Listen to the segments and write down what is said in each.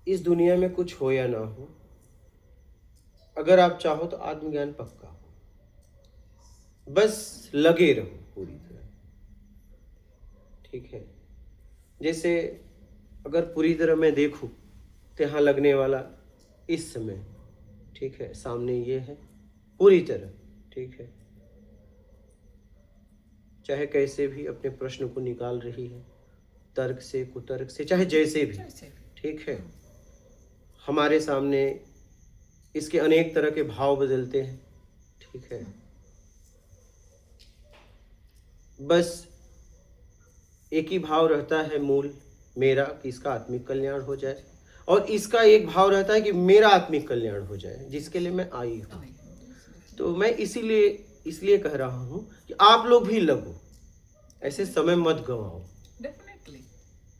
इस दुनिया में कुछ हो या ना हो, अगर आप चाहो तो आत्मज्ञान पक्का हो। बस लगे रहो पूरी तरह। ठीक है, जैसे अगर पूरी तरह मैं देखूं तो यहाँ लगने वाला इस समय, ठीक है, सामने ये है पूरी तरह। ठीक है, चाहे कैसे भी अपने प्रश्न को निकाल रही है, तर्क से कुतर्क से, चाहे जैसे भी। ठीक है, हमारे सामने इसके अनेक तरह के भाव बदलते हैं। ठीक है, बस एक ही भाव रहता है मूल मेरा, कि इसका आत्मिक कल्याण हो जाए, और इसका एक भाव रहता है कि मेरा आत्मिक कल्याण हो जाए, जिसके लिए मैं आई हूँ। तो मैं इसलिए कह रहा हूँ कि आप लोग भी लगो, ऐसे समय मत गंवाओ, डेफिनेटली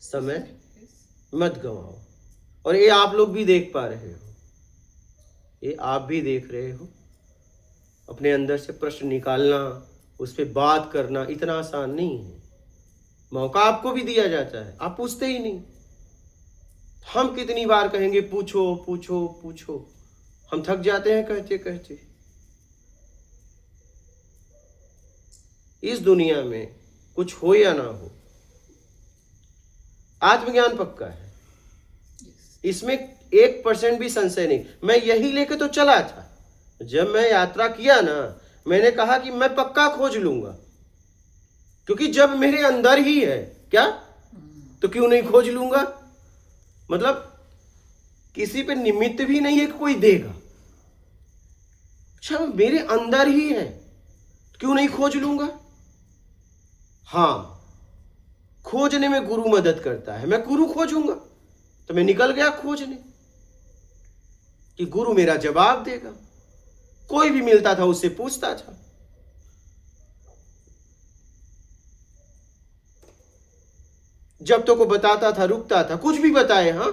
समय मत गंवाओ। और ये आप लोग भी देख पा रहे हो, ये आप भी देख रहे हो, अपने अंदर से प्रश्न निकालना, उस पर बात करना इतना आसान नहीं है। मौका आपको भी दिया जाता है, आप पूछते ही नहीं। हम कितनी बार कहेंगे पूछो पूछो पूछो, हम थक जाते हैं कहते कहते। इस दुनिया में कुछ हो या ना हो, आत्मज्ञान पक्का है, इसमें 1% भी संशय नहीं। मैं यही लेके तो चला था, जब मैं यात्रा किया ना, मैंने कहा कि मैं पक्का खोज लूंगा, क्योंकि जब मेरे अंदर ही है क्या, तो क्यों नहीं खोज लूंगा। मतलब किसी पे निमित्त भी नहीं है कि कोई देगा, अच्छा मेरे अंदर ही है, क्यों नहीं खोज लूंगा। हाँ, खोजने में गुरु मदद करता है, मैं गुरु खोजूंगा तो मैं निकल गया खोजने, कि गुरु मेरा जवाब देगा। कोई भी मिलता था उससे पूछता था। जब तक वो बताता था रुकता था, कुछ भी बताए, हाँ,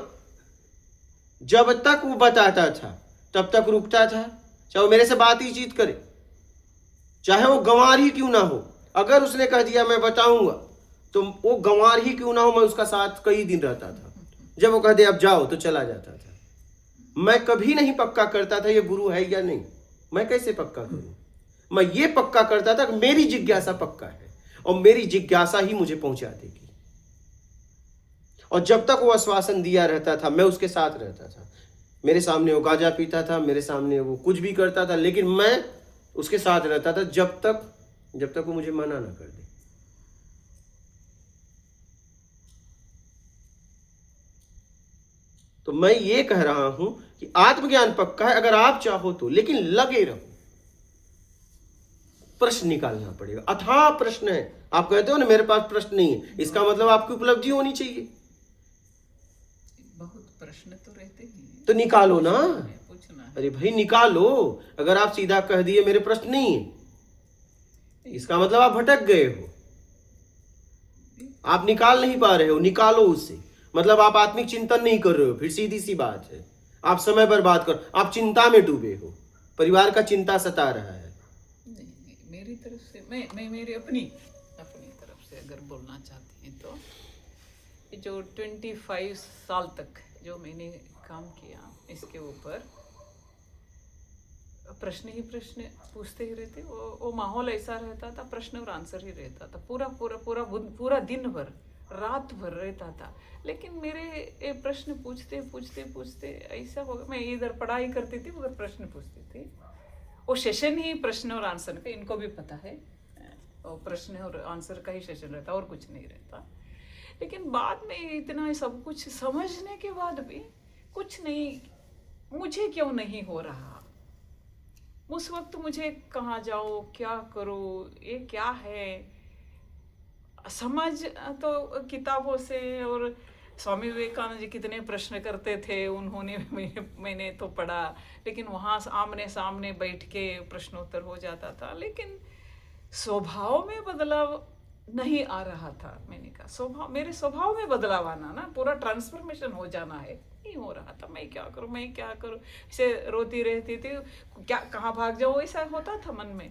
जब तक वो बताता था तब तक रुकता था, चाहे वो मेरे से बात ही जीत करे, चाहे वो गंवार ही क्यों ना हो। अगर उसने कह दिया मैं बताऊंगा, तो वो गंवार ही क्यों ना हो, मैं उसका साथ कई दिन रहता था। जब वो कह दे अब जाओ, तो चला जाता था। मैं कभी नहीं पक्का करता था ये गुरु है या नहीं, मैं कैसे पक्का करूं। मैं ये पक्का करता था कि मेरी जिज्ञासा पक्का है, और मेरी जिज्ञासा ही मुझे पहुंचा देगी। और जब तक वो आश्वासन दिया रहता था, मैं उसके साथ रहता था। मेरे सामने वो गांजा पीता था, मेरे सामने वो कुछ भी करता था, लेकिन मैं उसके साथ रहता था जब तक वो मुझे मना ना कर दे। तो मैं ये कह रहा हूं कि आत्मज्ञान पक्का है, अगर आप चाहो तो, लेकिन लगे रहो। प्रश्न निकालना पड़ेगा, अथाह प्रश्न है। आप कहते हो ना मेरे पास प्रश्न नहीं है, इसका मतलब आपकी उपलब्धि होनी चाहिए। बहुत प्रश्न तो रहते हैं, तो निकालो ना, पूछना है। अरे भाई निकालो। अगर आप सीधा कह दिए मेरे प्रश्न नहीं है, इसका मतलब आप भटक गए हो, आप निकाल नहीं पा रहे हो। निकालो उससे, मतलब आप आत्मिक चिंतन नहीं कर रहे हो, फिर सीधी सी बात है। आप समय बर्बाद कर, आप चिंता में डूबे हो, परिवार का चिंता सता रहा है। नहीं, मेरी तरफ से मैं मेरी अपनी तरफ से अगर बोलना चाहती हैं तो, जो 25 साल तक जो मैंने काम किया इसके ऊपर, प्रश्न ही प्रश्न पूछते ही रहते। वो माहौल ऐसा रहता था, प्रश्न और आंसर ही रहता था, पूरा दिन भर, रात भर रहता था। लेकिन मेरे प्रश्न पूछते पूछते पूछते ऐसा हो गया, मैं इधर पढ़ाई करती थी उधर प्रश्न पूछती थी। वो सेशन ही प्रश्न और आंसर का, इनको भी पता है, वो प्रश्न और आंसर का ही सेशन रहता, और कुछ नहीं रहता। लेकिन बाद में इतना सब कुछ समझने के बाद भी कुछ नहीं, मुझे क्यों नहीं हो रहा। उस वक्त मुझे कहाँ जाओ, क्या करो, ये क्या है, समझ तो किताबों से। और स्वामी विवेकानंद जी कितने प्रश्न करते थे, उन्होंने मैंने तो पढ़ा, लेकिन वहाँ आमने सामने बैठ के प्रश्नोत्तर हो जाता था, लेकिन स्वभाव में बदलाव नहीं आ रहा था। मैंने कहा मेरे स्वभाव में बदलाव आना ना, पूरा ट्रांसफॉर्मेशन हो जाना है, नहीं हो रहा था। मैं क्या करूं, ऐसे रोती रहती थी, क्या कहाँ भाग जाऊँ, ऐसा होता था मन में।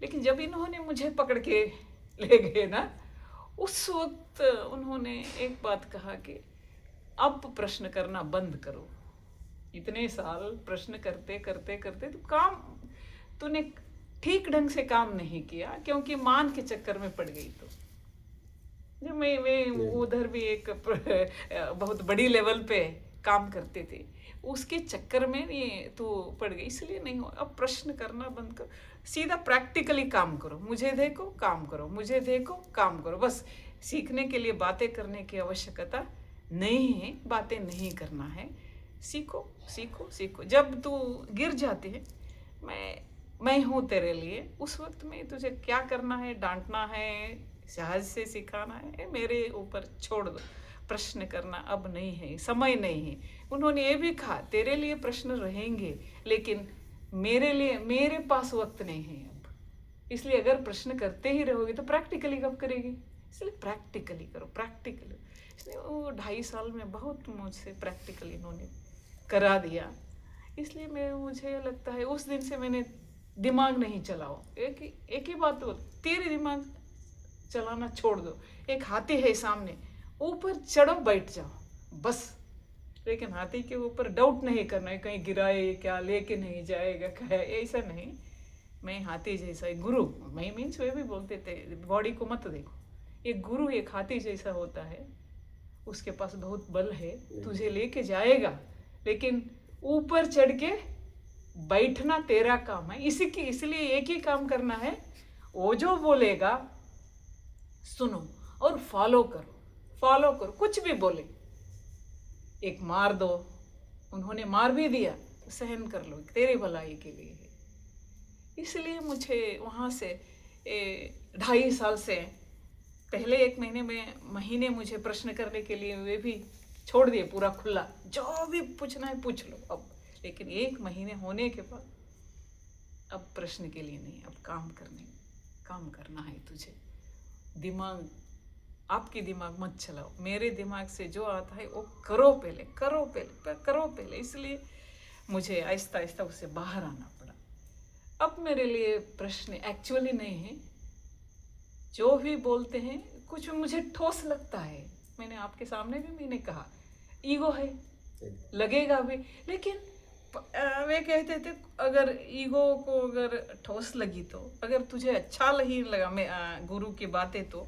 लेकिन जब इन्होंने मुझे पकड़ के ले गए ना, उस वक्त उन्होंने एक बात कहा कि अब प्रश्न करना बंद करो। इतने साल प्रश्न करते करते करते तूने ठीक ढंग से काम नहीं किया, क्योंकि मान के चक्कर में पड़ गई। तो जब मैं उधर भी एक बहुत बड़ी लेवल पे काम करते थे, उसके चक्कर में ये तू पड़ गई, इसलिए नहीं हो। अब प्रश्न करना बंद करो, सीधा प्रैक्टिकली काम करो। मुझे देखो काम करो, मुझे देखो काम करो। बस सीखने के लिए बातें करने की आवश्यकता नहीं है, बातें नहीं करना है। सीखो सीखो सीखो। जब तू गिर जाती है, मैं हूँ तेरे लिए। उस वक्त में तुझे क्या करना है, डांटना है, सहज से सिखाना है, मेरे ऊपर छोड़ दो। प्रश्न करना अब नहीं है, समय नहीं है। उन्होंने ये भी कहा तेरे लिए प्रश्न रहेंगे, लेकिन मेरे पास वक्त नहीं है अब। इसलिए अगर प्रश्न करते ही रहोगे तो प्रैक्टिकली कब करेगी? इसलिए प्रैक्टिकली करो, प्रैक्टिकली। इसलिए वो 2.5 साल में बहुत मुझसे प्रैक्टिकली इन्होंने करा दिया। इसलिए मुझे लगता है उस दिन से मैंने दिमाग नहीं चलाओ। एक ही बात हो, तेरे दिमाग चलाना छोड़ दो। एक हाथी है सामने, ऊपर चढ़ो, बैठ जाओ बस। लेकिन हाथी के ऊपर डाउट नहीं करना है, कहीं गिराए क्या, लेके नहीं जाएगा क्या, ऐसा नहीं। मैं हाथी जैसा गुरु, मैं मीन्स वे भी बोलते थे बॉडी को मत देखो। एक गुरु एक हाथी जैसा होता है, उसके पास बहुत बल है, तुझे लेके जाएगा, लेकिन ऊपर चढ़ के बैठना तेरा काम है। इसलिए एक ही काम करना है, वो जो बोलेगा सुनो और फॉलो करो, फॉलो करो। कुछ भी बोले, एक मार दो, उन्होंने मार भी दिया, सहन कर लो, तेरी भलाई के लिए है। इसलिए मुझे वहाँ से 2.5 साल से पहले 1 महीने मुझे प्रश्न करने के लिए वे भी छोड़ दिए, पूरा खुला, जो भी पूछना है पूछ लो अब। लेकिन 1 महीने होने के बाद अब प्रश्न के लिए नहीं, अब काम करना है तुझे। दिमाग, आपकी दिमाग मत चलाओ, मेरे दिमाग से जो आता है वो करो पहले। इसलिए मुझे आहिस्ता आहिस्ता उससे बाहर आना पड़ा। अब मेरे लिए प्रश्न एक्चुअली नहीं है, जो भी बोलते हैं कुछ मुझे ठोस लगता है। मैंने आपके सामने भी मैंने कहा ईगो है, लगेगा भी। लेकिन वे कहते थे अगर ईगो को अगर ठोस लगी तो, अगर तुझे अच्छा नहीं लगा गुरु की बातें, तो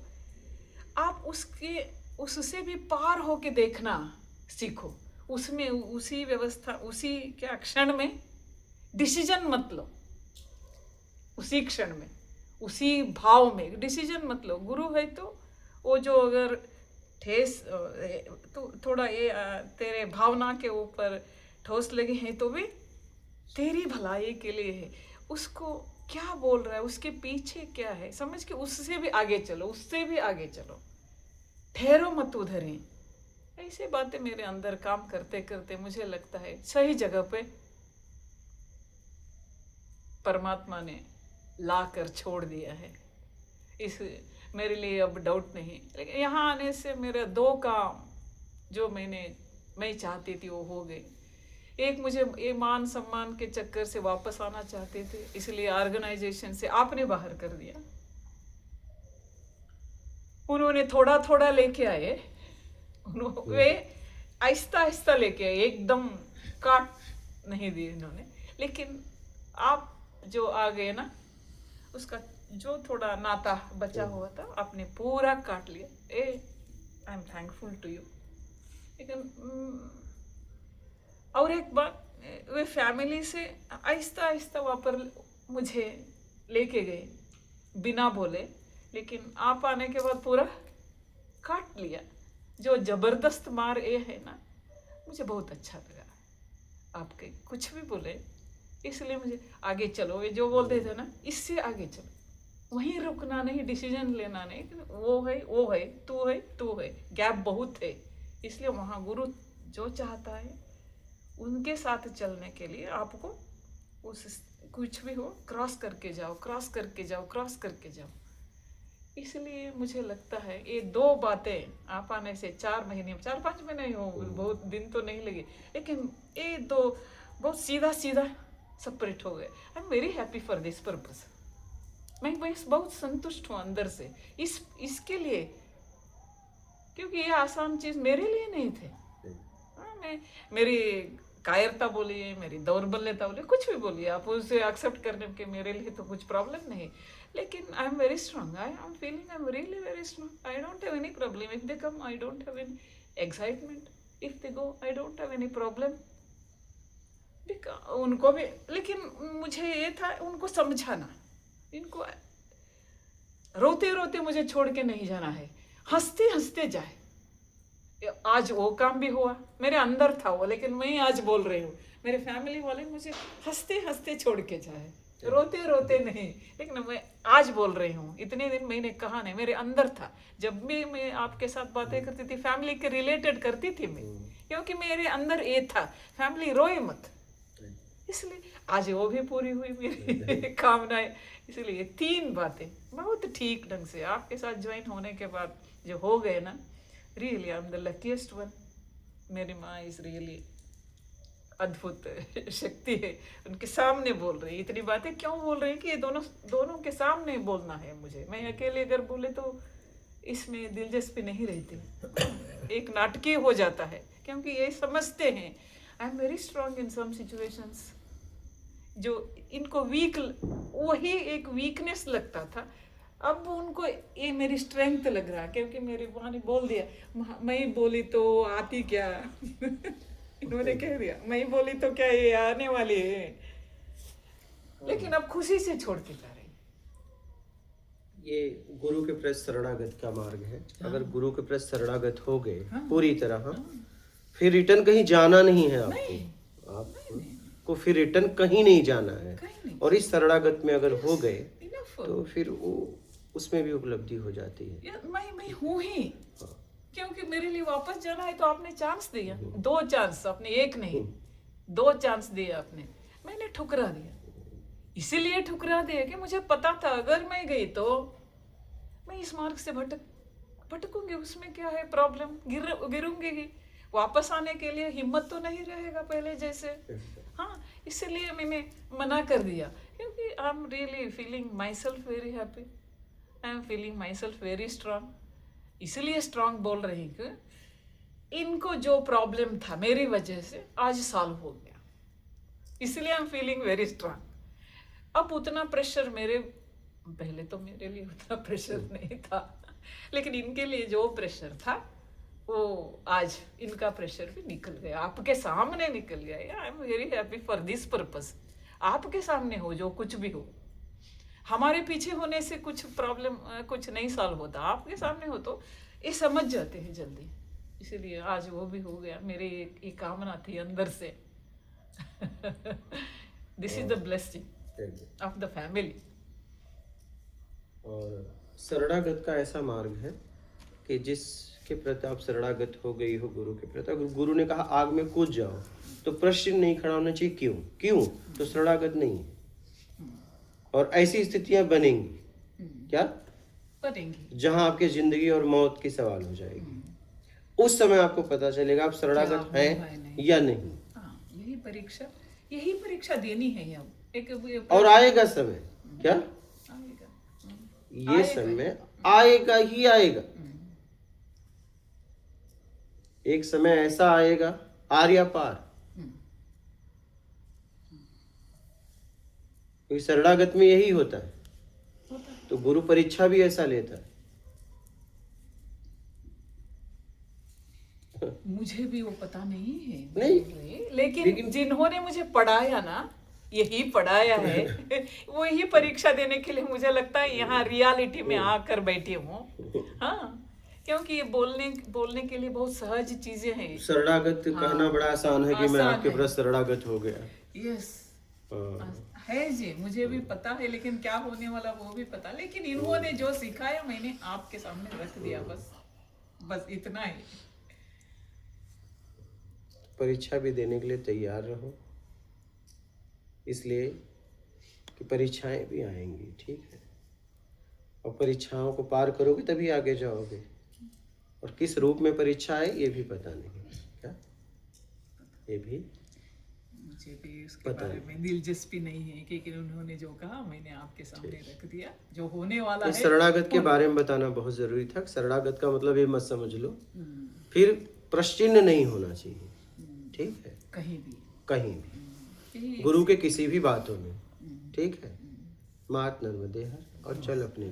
आप उससे भी पार होके देखना सीखो। उसमें उसी व्यवस्था, उसी क्या क्षण में डिसीजन मत लो, उसी क्षण में, उसी भाव में डिसीजन मत लो। गुरु है तो वो जो अगर ठेस तो थोड़ा ये तेरे भावना के ऊपर ठोस लगे हैं तो भी तेरी भलाई के लिए है। उसको क्या बोल रहा है, उसके पीछे क्या है, समझ के उससे भी आगे चलो, ठहरो मत उधर ही। ऐसे बातें मेरे अंदर काम करते करते मुझे लगता है सही जगह पे परमात्मा ने ला कर छोड़ दिया है। इस मेरे लिए अब डाउट नहीं। लेकिन यहाँ आने से मेरे 2 काम जो मैं चाहती थी वो हो गए। एक, मुझे ये मान सम्मान के चक्कर से वापस आना चाहते थे, इसलिए ऑर्गेनाइजेशन से आपने बाहर कर दिया। उन्होंने थोड़ा थोड़ा लेके आए, वे आहिस्ता आहिस्ता लेके आए, एकदम काट नहीं दिए इन्होंने। लेकिन आप जो आ गए ना, उसका जो थोड़ा नाता बचा हुआ था आपने पूरा काट लिया। I am thankful to you. लेकिन और एक बात, वे फैमिली से आहिस्ता आहिस्ता वापस मुझे लेके गए बिना बोले, लेकिन आप आने के बाद पूरा काट लिया। जो जबरदस्त मार ये है ना, मुझे बहुत अच्छा लगा। आपके कुछ भी बोले, इसलिए मुझे आगे चलो, ये जो बोलते थे ना, इससे आगे चलो, वहीं रुकना नहीं, डिसीजन लेना नहीं। वो है, तू है, गैप बहुत है। इसलिए वहाँ गुरु जो चाहता है उनके साथ चलने के लिए आपको उस कुछ भी हो क्रॉस करके जाओ। इसलिए मुझे लगता है ये 2 बातें आप आने से 4 5 महीने ही हो, बहुत दिन तो नहीं लगे, लेकिन ये 2 बहुत सीधा सेपरेट हो गए। आई am very happy for this purpose. मैं बहुत संतुष्ट हूँ अंदर से इसके लिए, क्योंकि ये आसान चीज मेरे लिए नहीं थे। हाँ, मैं मेरी कायरता बोलिए, मेरी दौर्बल्यता बोलिए, कुछ भी बोलिए, आप उसे एक्सेप्ट करने के मेरे लिए तो कुछ प्रॉब्लम नहीं, लेकिन आई am very strong, I am feeling I am really very strong, I don't have any problem, if they come I don't have any excitement, if they go I don't have any problem. उनको भी, लेकिन मुझे ये था उनको समझाना, इनको रोते रोते मुझे छोड़ के नहीं जाना है, हंसते हंसते जाए। आज वो काम भी हुआ, मेरे अंदर था वो, लेकिन मैं आज बोल रही हूँ, मेरे फैमिली वाले मुझे हंसते हंसते छोड़ के जाए, रोते रोते नहीं, लेकिन मैं आज बोल रही हूँ, इतने दिन मैंने कहा नहीं, मेरे अंदर था। जब भी मैं आपके साथ बातें करती थी फैमिली के रिलेटेड करती थी मैं, क्योंकि मेरे अंदर ये था, फैमिली रोए मत, इसलिए आज वो भी पूरी हुई मेरी कामनाएं। इसलिए 3 बातें बहुत ठीक ढंग से आपके साथ ज्वाइन होने के बाद जो हो गए ना, really I am the luckiest one. मेरी माँ इज रियली अद्भुत शक्ति है, उनके सामने बोल रही। इतनी बातें क्यों बोल रही कि ये दोनों के सामने बोलना है मुझे, मैं अकेले अगर बोले तो इसमें दिलचस्पी नहीं रहती, एक नाटकीय हो जाता है, क्योंकि ये समझते हैं I am very strong in some situations. जो इनको वीक, वही एक वीकनेस लगता था, अब उनको ये मेरी स्ट्रेंथ लग रहा, क्योंकि मेरी माँ ने बोल दिया, मैं बोली तो आती क्या इन्होंने कह दिया, मैं बोली तो क्या ये आने वाली है, लेकिन अब खुशी से छोड़ के जा रही। ये गुरु के प्रति शरणागत का मार्ग है। अगर गुरु के प्रति शरणागत हो गए पूरी तरह, फिर रिटर्न कहीं जाना नहीं है आपको फिर रिटर्न कहीं नहीं जाना है। और इस शरणागत में अगर हो गए तो फिर वो उसमें भी उपलब्धि हो जाती है। मैं हूँ ही, क्योंकि मेरे लिए वापस जाना है तो आपने चांस दिया, 2 चांस, आपने एक नहीं 2 चांस दिए आपने, मैंने ठुकरा दिया। इसीलिए ठुकरा दिया कि मुझे पता था अगर मैं गई तो मैं इस मार्ग से भटकूंगी, उसमें क्या है प्रॉब्लम, गिरूंगी ही, वापस आने के लिए हिम्मत तो नहीं रहेगा पहले जैसे। हाँ, इसलिए मैंने मना कर दिया, क्योंकि I am really feeling my self very happy, I am feeling my self very strong. इसलिए स्ट्रांग बोल रही कि इनको जो प्रॉब्लम था मेरी वजह से आज सॉल्व हो गया, इसलिए I am feeling very strong. अब उतना प्रेशर पहले तो मेरे लिए उतना प्रेशर नहीं था, लेकिन इनके लिए जो प्रेशर था वो आज इनका प्रेशर भी निकल गया, आपके सामने निकल गया। आई am very happy for this purpose. आपके सामने हो जो कुछ भी हो, हमारे पीछे होने से कुछ प्रॉब्लम कुछ नहीं सॉल्व होता, आपके सामने हो तो ये समझ जाते हैं जल्दी, इसीलिए आज वो भी हो गया। मेरी एक कामना थी अंदर से this is the blessing of the family. और शरणागत का ऐसा मार्ग है कि जिसके प्रति आप शरणागत हो गई हो गुरु के प्रति, अगर गुरु ने कहा आग में कूद जाओ तो प्रश्न नहीं खड़ा होना चाहिए क्यों तो शरणागत नहीं है। और ऐसी स्थितियां बनेंगी, क्या बनेंगी, जहां आपके जिंदगी और मौत की सवाल हो जाएगी। उस समय आपको पता चलेगा आप शरणागत हैं या नहीं। यही परीक्षा देनी है अब एक और आएगा समय, क्या आएगा, ये समय आएगा ही आएगा। एक समय ऐसा आएगा आर्या पार, क्योंकि शरणागत में यही होता है। तो गुरु परीक्षा भी ऐसा लेता है। मुझे भी वो पता नहीं है, नहीं, लेकिन जिन्होंने मुझे पढ़ाया ना, यही पढ़ाया है वही परीक्षा देने के लिए मुझे लगता है यहाँ रियलिटी में आकर बैठी हूँ। हाँ, क्योंकि ये बोलने के लिए बहुत सहज चीजें हैं। शरणागत कहना बड़ा आसान है कि मैं आपके प्रति शरणागत हो गया। यस है जी, मुझे भी पता है, लेकिन क्या होने वाला वो भी पता। लेकिन इन्होंने जो सिखाया मैंने आपके सामने रख दिया, बस इतना ही। परीक्षा भी देने के लिए तैयार रहो, इसलिए कि परीक्षाएं भी आएंगी, ठीक है। और परीक्षाओं को पार करोगे तभी आगे जाओगे। और किस रूप में परीक्षा है ये भी पता नहीं, क्या ये भी मुझे भी उसके बारे में दिलचस्पी नहीं है, क्योंकि उन्होंने जो कहा मैंने आपके सामने रख दिया, जो होने वाला है। शरणागत के बारे में बताना बहुत जरूरी था। शरणागत का मतलब ये मत समझ लो फिर प्रश्न नहीं होना चाहिए। ठीक है, कहीं भी कहीं भी, यही गुरु के किसी भी बातों में, ठीक है। मात नर्मदे हर और चल अपने